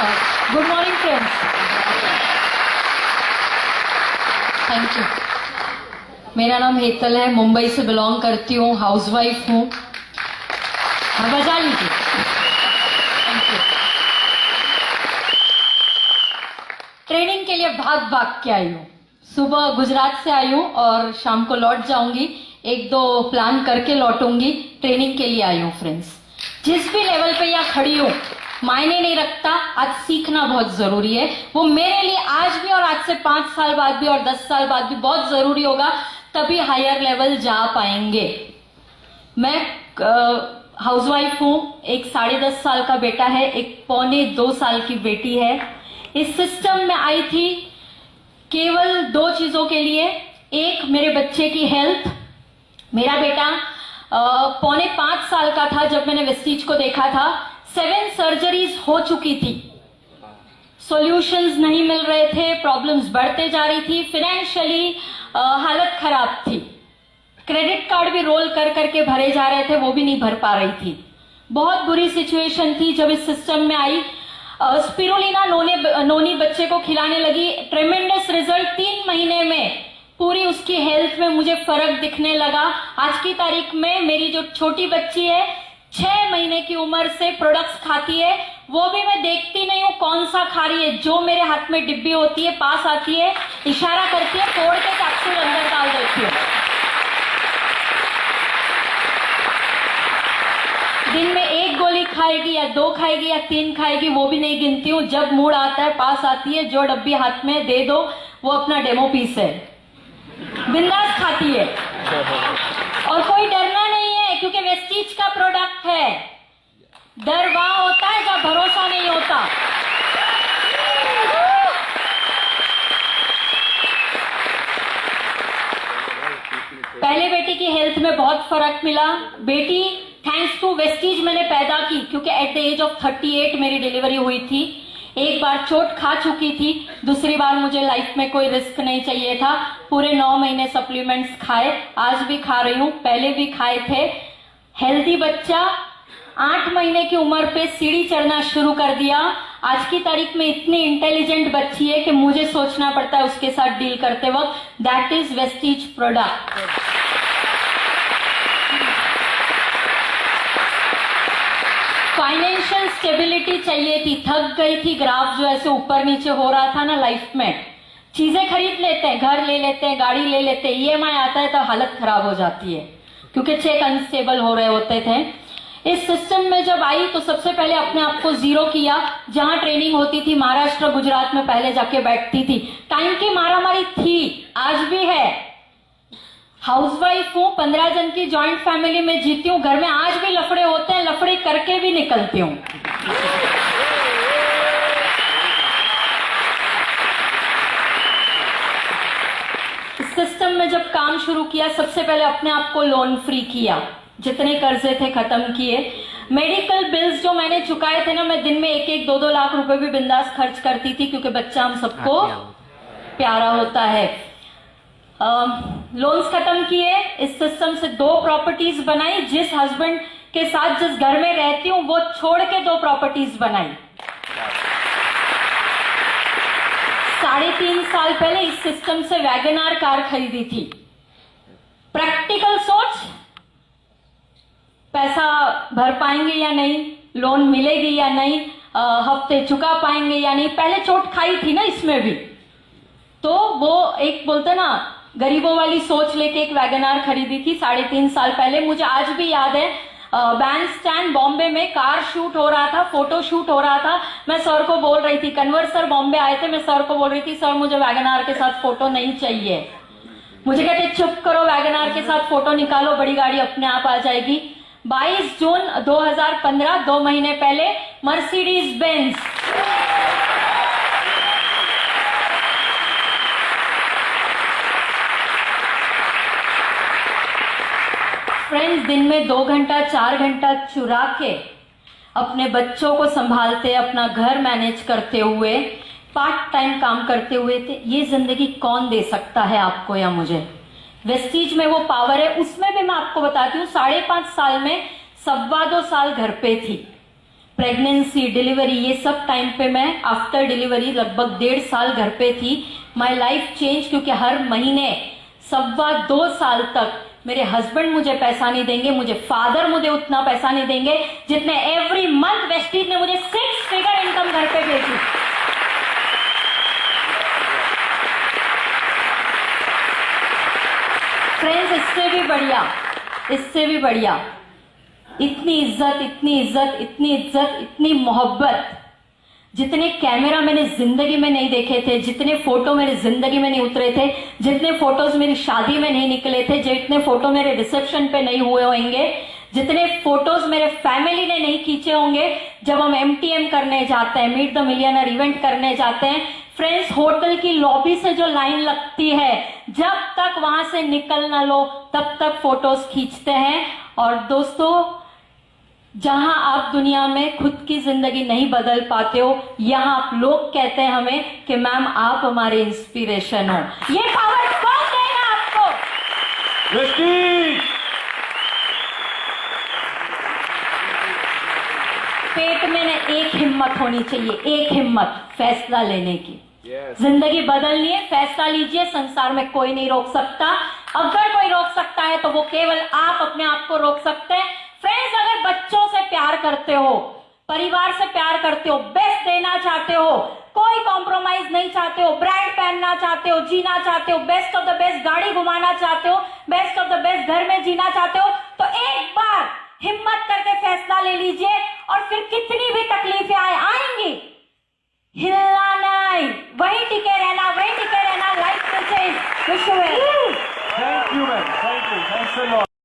Good morning friends. Thank you. मेरा नाम हेतल है, मुंबई से बिलोंग करती हूँ, हाउसवाइफ हूँ। हाँ, बजा लीजिए। Thank you. ट्रेनिंग के लिए भाग भाग के आई हूँ। सुबह गुजरात से आई हूँ और शाम को लौट जाऊंगी। एक दो प्लान करके लौटूंगी। ट्रेनिंग के लिए आई हूँ फ्रेंड्स। जिस भी लेवल पे यहाँ खड़ी हूँ मायने नहीं रखता, आज सीखना बहुत जरूरी है। वो मेरे लिए आज भी और आज से 5 साल बाद भी और 10 साल बाद भी बहुत जरूरी होगा, तभी हायर लेवल जा पाएंगे। मैं हाउसवाइफ हूँ। एक 10.5 साल का बेटा है, एक 1.25 साल की बेटी है। इस सिस्टम में आई थी केवल 2 चीजों के लिए। एक, मेरे बच्चे की हेल्थ। मेरा बेटा 4.25 साल का था जब मैंने वेस्टीज को देखा था। 7 सर्जरीज हो चुकी थी, सॉल्यूशंस नहीं मिल रहे थे, प्रॉब्लम्स बढ़ते जा रही थी, फाइनेंशियली हालत खराब थी। क्रेडिट कार्ड भी रोल कर करके भरे जा रहे थे, वो भी नहीं भर पा रही थी। बहुत बुरी सिचुएशन थी। जब इस सिस्टम में आई, स्पिरुलिना नोनी बच्चे को खिलाने लगी। ट्रेमेंडस रिजल्ट 3 महीने में पूरी उसकी हेल्थ में मुझे फर्क दिखने लगा। आज की तारीख में मेरी जो छोटी बच्ची है 6 महीने की उम्र से प्रोडक्ट्स खाती है। वो भी मैं देखती नहीं हूँ कौन सा खा रही है, जो मेरे हाथ में डिब्बी होती है पास आती है, इशारा करती है, तोड़ के कैप्सूल अंदर डाल देती है। दिन में 1 गोली खाएगी या 2 खाएगी या 3 खाएगी, वो भी नहीं गिनती हूँ। जब मूड आता है पास आती है, जो डब्बी हाथ में दे दो वो अपना डेमो पीस है, बिंदास खाती है। और कोई डरना नहीं है, क्योंकि वेस्टीज का प्रोडक्ट है। डर वहां होता है जब भरोसा नहीं होता। पहले बेटी की हेल्थ में बहुत फर्क मिला। बेटी थैंक्स टू वेस्टीज मैंने पैदा की, क्योंकि एट द एज ऑफ 38 मेरी डिलीवरी हुई थी। एक बार चोट खा चुकी थी, दूसरी बार मुझे लाइफ में कोई रिस्क नहीं चाहिए था। पूरे 9 महीने सप्लीमेंट्स खाए, आज भी खा रही हूँ, पहले भी खाए थे। हेल्दी बच्चा 8 महीने की उम्र पे सीढ़ी चढ़ना शुरू कर दिया। आज की तारीख में इतनी इंटेलिजेंट बच्ची है कि मुझे सोचना पड़ता है उसके साथ डील करते वक्त। That is Vestige product. Financial stability चाहिए थी, थक गई थी। ग्राफ जो ऐसे ऊपर नीचे हो रहा था ना लाइफ में। चीजें खरीद लेते हैं, घर ले लेते हैं, गाड़ी ले लेते हैं, ईएमआई आता है तो हालत खराब हो जाती है, क्योंकि चेक अनस्टेबल हो रहे होते थे। इस सिस्टम में जब आई तो सबसे पहले अपने आप को जीरो किया। जहां ट्रेनिंग होती थी महाराष्ट्र गुजरात में पहले जाके बैठती थी। टाइम की मारामारी थी, आज भी है। हाउसवाइफ हूँ, 15 जन की जॉइंट फैमिली में जीती हूँ। घर में आज भी लफड़े होते हैं, लफड़े करके भी निकलती हूँ। इस सिस्टम में जब काम शुरू किया, सबसे पहले अपने आप को लोन फ्री किया, जितने कर्जे थे खत्म किए। मेडिकल बिल्स जो मैंने चुकाए थे ना, मैं दिन में 1-1, 2-2 लाख रुपए भी बिंदास खर्च करती थी, क्योंकि बच्चा हम सबको प्यारा होता है। लोन्स खत्म किए। इस सिस्टम से 2 प्रॉपर्टीज बनाई। जिस हस्बैंड के साथ जिस घर में रहती हूँ वो छोड़ के 2 प्रॉपर्टीज बनाई। 3.5 साल पहले इस सिस्टम से वैगनआर कार खरीदी थी। प्रैक्टिकल सोच, पैसा भर पाएंगे या नहीं, लोन मिलेगी या नहीं, हफ्ते चुका पाएंगे या नहीं। पहले चोट खाई थी ना इसमें भी, तो वो एक बोलते ना गरीबों वाली सोच लेके एक वैगनआर खरीदी थी 3.5 साल पहले। मुझे आज भी याद है, बैंड स्टैंड बॉम्बे में कार शूट हो रहा था, फोटो शूट हो रहा था। मैं सर को बोल रही थी, कन्वर सर बॉम्बे आए थे, मैं सर को बोल रही थी, सर मुझे वैगनआर के साथ फोटो नहीं चाहिए। मुझे कहते चुप करो, वैगनआर के साथ फोटो निकालो, बड़ी गाड़ी अपने आप आ जाएगी। 22 जून 2015, 2 महीने पहले, मर्सिडीज बेंज। फ्रेंड्स, दिन में 2 घंटा 4 घंटा चुरा के अपने बच्चों को संभालते, अपना घर मैनेज करते हुए, पार्ट टाइम काम करते हुए थे। ये जिंदगी कौन दे सकता है आपको या मुझे? वेस्टीज में वो पावर है। उसमें भी मैं आपको बताती हूँ, 5.5 साल में 2.25 साल घर पे थी। प्रेगनेंसी, डिलीवरी, ये सब टाइम पे मैं आफ्टर डिलीवरी लगभग 1.5 साल घर पे थी. माई लाइफ चेंज, क्योंकि हर महीने 1.25-2 साल तक मेरे हस्बैंड मुझे पैसा नहीं देंगे, मुझे फादर मुझे उतना पैसा नहीं देंगे जितने एवरी मंथ वेस्टीज ने मुझे 6 फिगर इनकम घर पे भेजी. फ्रेंड्स, इससे भी बढ़िया इतनी इज्जत, इतनी मोहब्बत जितने कैमरा मैंने जिंदगी में नहीं देखे थे, जितने फोटो मेरी जिंदगी में नहीं उतरे थे, जितने फोटोज मेरी शादी में नहीं निकले थे, जितने फोटो मेरे रिसेप्शन पे नहीं हुए होंगे, जितने फोटोज मेरे फैमिली ने नहीं खींचे होंगे जब हम MTM करने जाते हैं, मीट द मिलियनर इवेंट करने जाते हैं. फ्रेंड्स, होटल की लॉबी से जो लाइन लगती है, जब तक वहां से निकल ना लो तब तक फोटोज खींचते हैं. और दोस्तों, जहां आप दुनिया में खुद की जिंदगी नहीं बदल पाते हो, यहां आप लोग कहते हैं हमें कि मैम आप हमारे इंस्पिरेशन हो. ये पावर कौन देगा आपको? पेट में ना एक हिम्मत होनी चाहिए, एक हिम्मत फैसला लेने की. जिंदगी बदलनी है, फैसला लीजिए. संसार में कोई नहीं रोक सकता. अगर कोई रोक सकता है तो वो केवल आप अपने आप को रोक सकते हैं. फ्रेंड्स, अगर बच्चों से प्यार करते हो, परिवार से प्यार करते हो, बेस्ट देना चाहते हो, कोई कॉम्प्रोमाइज नहीं चाहते हो, ब्रांड पहनना चाहते हो, जीना चाहते हो, बेस्ट ऑफ द बेस्ट गाड़ी घुमाना चाहते हो, बेस्ट ऑफ द बेस्ट घर में जीना चाहते हो, तो एक बार हिम्मत करके फैसला ले लीजिए. और फिर कितनी भी तकलीफें आएंगी, हिलना नहीं, वही टिके रहना. Life will change. Wish you well. Thank you, man. Thank you. Thanks a lot.